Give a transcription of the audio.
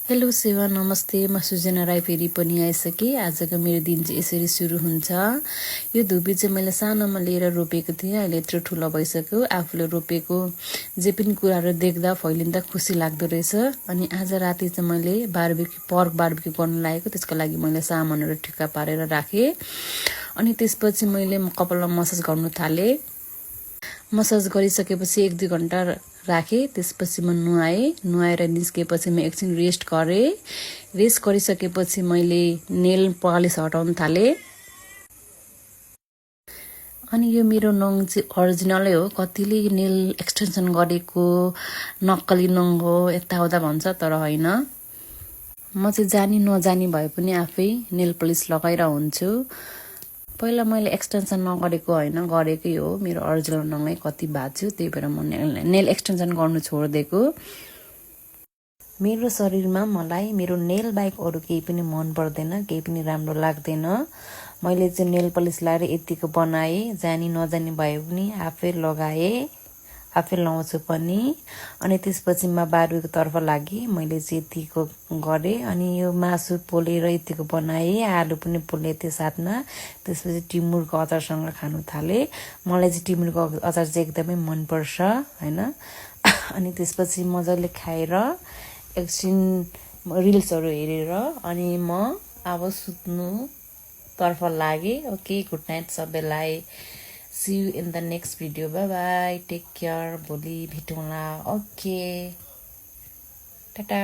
Hello सेवा नमस्ते म सुजना राई फेरि पनि आइसकेँ। आजको मेरो दिन चाहिँ यसरी सुरु हुन्छ। यो धुपी चाहिँ मैले सानोमा लिएर रोपेको थिएँ, अहिले यत्रो ठुलो भइसक्यो। आफूले रोपेको जे पनि कुराहरू देख्दा फैलिँदा खुसी लाग्दो रहेछ। अनि आज राति चाहिँ मैले पर्क बारबेक्यू गर्न लागेको, त्यसको लागि मैले सामानहरू ठिक्का पारेर राखेँ। अनि त्यसपछि मैले कपालमा मसाज गर्न थालेँ। मसाज गरिसकेपछि 1-2 घन्टा राखेँ। त्यसपछि म नुहाएर निस्केपछि म एकछिन रेस्ट गरेँ। रेस्ट गरिसकेपछि मैले नेल पालिस हटाउन थालेँ। अनि यो मेरो नङ चाहिँ ओरिजिनलै हो। कतिले नेल एक्सटेन्सन गरेको नक्कली नङ हो यताउता भन्छ, तर होइन। म चाहिँ जानी नजानी भए पनि आफै नेल पलिस लगाएर हुन्छु। पहिला मैले एक्सटेन्सन नगरेको होइन, गरेकै हो। मेरो ओरिजिनल नङै कति बाँच्यो, त्यही भएर म नेल एक्सटेन्सन गर्नु छोडिदिएको। मेरो शरीरमा मलाई मेरो नेल बाहेक अरू केही पनि मन पर्दैन, केही पनि राम्रो लाग्दैन। मैले चाहिँ नेल पलिस लगाएर यतिको बनाएँ, जानी नजानी भए पनि आफै लगाएँ, आफै लाउँछु पनि। अनि त्यसपछि म बारबेक्यूको तर्फ लागि मैले चाहिँ यतिको गरेँ। अनि यो मासु पोलेर यतिको बनाएँ, आलु पनि पोले त्यो साथमा। त्यसपछि टिमुरको अचारसँग खानु थालेँ। मलाई चाहिँ टिमुरको अचार चाहिँ एकदमै मनपर्छ होइन। अनि त्यसपछि मजाले खाएर एकछिन रिल्सहरू हेरेर अनि म अब सुत्नुतर्फ लागेँ। ओके, गुड नाइट सबैलाई। See you in the next video. Bye bye, take care. भोलि भेटौँला। ओके, टाटा।